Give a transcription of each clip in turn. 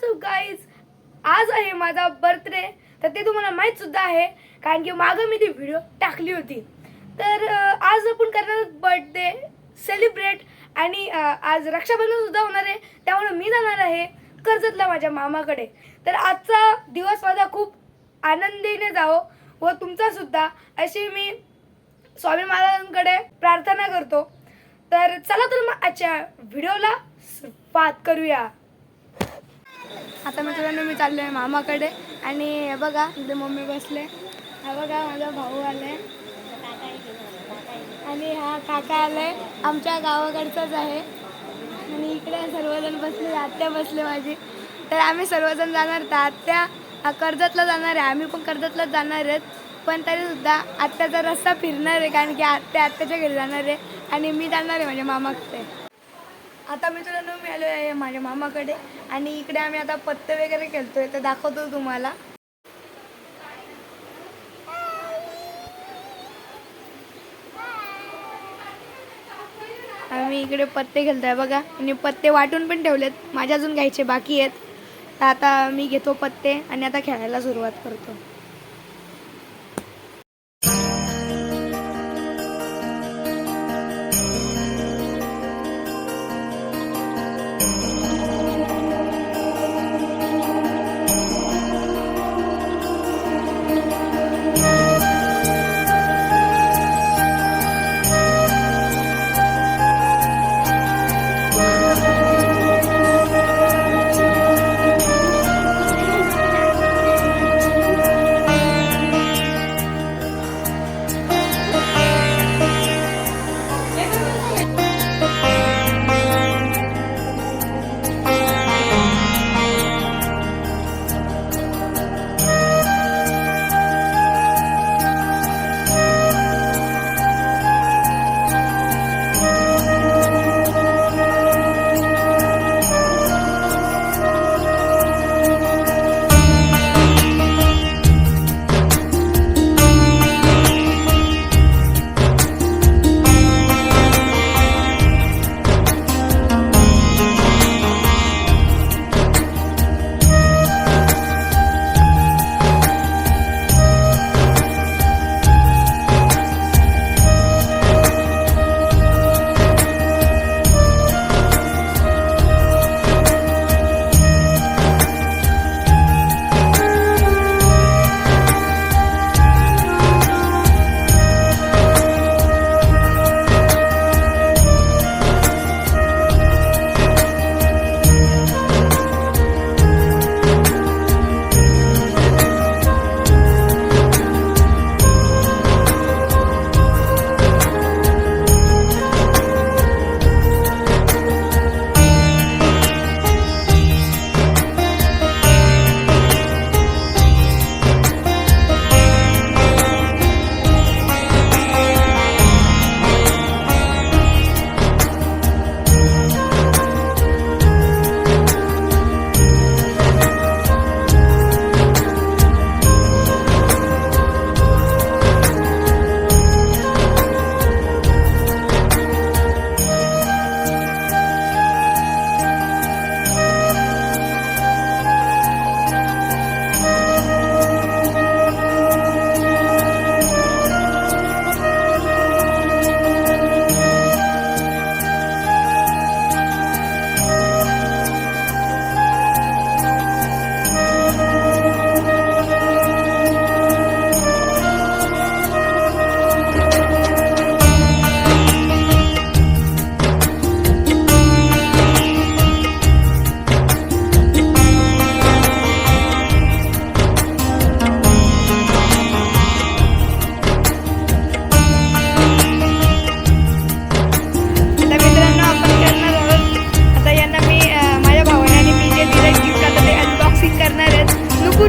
WhatsApp guys, आज आहे माझा बर्थडे. तर ते तुम्हाला माहीत सुद्धा आहे कारण की मागं मी ती व्हिडिओ टाकली होती. तर आज आपण करणार बर्थडे सेलिब्रेट आणि आज रक्षाबंधन सुद्धा होणार आहे. त्यामुळे मी जाणार आहे कर्जतला माझ्या मामाकडे. तर आजचा दिवस माझा खूप आनंदीने जावो व तुमचा सुद्धा, अशी मी स्वामी महाराजांकडे प्रार्थना करतो. तर चला तर मग आजच्या व्हिडिओला सुरुवात करूया. आता मित्रांनो मी चाललो आहे मामाकडे आणि हे बघा इथे मम्मी बसले, हा बघा माझा भाऊ आलाय आणि हा काका आलाय, आमच्या गावाकडचाच आहे. आणि इकडे सर्वजण बसले, आत्या बसले माझी. तर आम्ही सर्वजण जाणार, तर आत्या कर्जतला जाणार आहे, आम्ही पण कर्जतलाच जाणार आहेत. पण तरीसुद्धा आत्याचा रस्ता फिरणार आहे कारण की आत्याच्या घरी जाणार आहे आणि मी जाणार आहे माझ्या मामाकडे. आता मित्रांनो मी आलो आहे माझ्या मामाकडे आणि इकडे आम्ही आता पत्ते वगैरे खेळतोय, तर दाखवतो तुम्हाला. आम्ही इकडे पत्ते खेळतोय बघा, आणि पत्ते वाटून पण ठेवलेत, माझ्या अजून घ्यायचे बाकी आहेत. तर आता मी घेतो पत्ते आणि आता खेळायला सुरुवात करतो.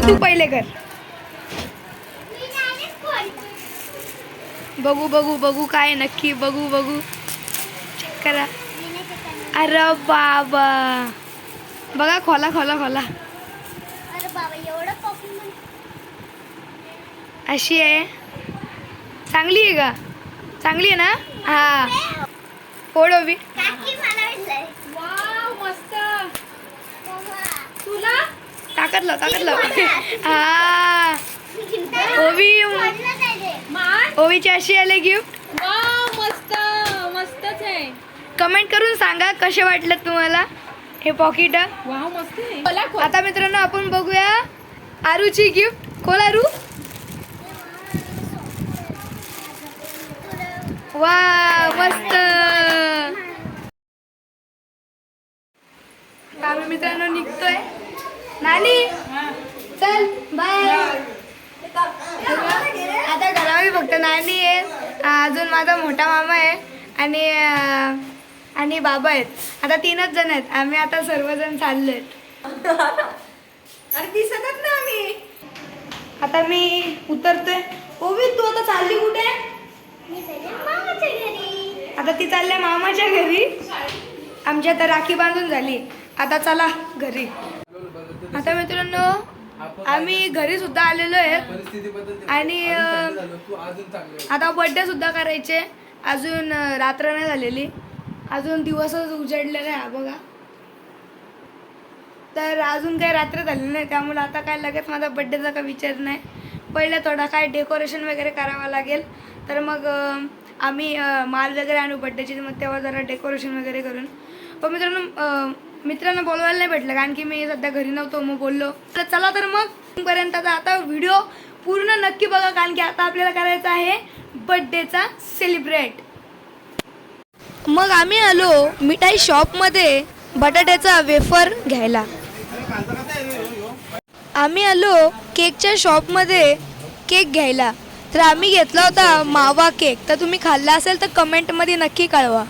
तू पहिले कर. बघू बघू बघू काय नक्की, बघू बघू, चेक करा. अरे बाबा, बघा, खोला खोला खोला. अशी आहे, चांगली आहे का? चांगली आहे ना? हा, फोडो बी. मस्त. तुला ताकद लाव हा ओवी ओवीची अशी आले गिफ्ट मस्त मस्तच आहे. कमेंट करून सांगा कसे वाटलं तुम्हाला हे पॉकेट. वाव मस्त आहे. आता मित्रांनो आपण बघूया आरूची गिफ्ट. खोल आरू. वा मस्त. आम्ही मित्रांनो निघतोय. नानी चल बाय. आता घरामध्ये फक्त नानी आहे, अजून माझा मोठा मामा आहे आणि बाबा आहेत. आता 3च जण आहेत. आम्ही आता सर्वजण चाललोय. अरे दिसतच ना आम्ही. आता मी उतरतोय. ओवी तू आता चालली कुठे? आता ती चालल्या मामाच्या घरी. आमची आता राखी बांधून झाली. आता चला घरी. आता मित्रांनो आम्ही घरी सुद्धा आलेलो आहेत आणि आता बर्थडे सुद्धा करायचे. अजून रात्र नाही झालेली, अजून दिवसच उजडलेला आहे बघा. तर अजून काही रात्र झाली नाही, त्यामुळे आता काय लगेच माझा बर्थडेचा काही विचार नाही. पहिलं थोडा काय डेकोरेशन वगैरे करावं लागेल. तर मग आम्ही माल वगैरे आणू बड्डेची, मग तेव्हा जरा डेकोरेशन वगैरे करून. पण मित्रांना बोलवायला नाही भेटलं कारण की मी सध्या घरी नव्हतो. मग बोललो तर चला तर मग पर्यंत आता व्हिडिओ पूर्ण नक्की बघा कारण की आता आपल्याला करायचं आहे बड्डेचा सेलिब्रेट. मग आम्ही आलो मिठाई शॉपमध्ये बटाट्याचा वेफर घ्यायला. आम्ही आलो केकच्या शॉपमध्ये केक घ्यायला. तर आम्ही घेतला होता मावा केक. तर तुम्ही खाल्ला असेल तर कमेंटमध्ये नक्की कळवा.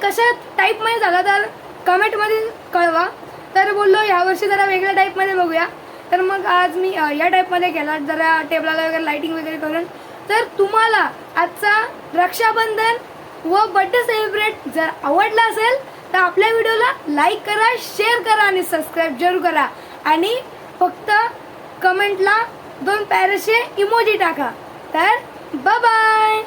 कशा टाईपमध्ये झाला तर कमेंटमध्ये कळवा. तर बोललो यावर्षी जरा वेगळ्या टाईपमध्ये बघूया. तर मग आज मी या टाईपमध्ये केला, जरा टेबलाला वगैरे लाईटिंग वगैरे करून. तर तुम्हाला आजचा रक्षाबंधन व बर्थडे सेलिब्रेट जर आवडला असेल तर आपल्या व्हिडिओला लाईक करा, शेअर करा आणि सबस्क्राईब जरूर करा. आणि फक्त कमेंटला 2 पॅरेशे इमोजी टाका. तर बाय बाय.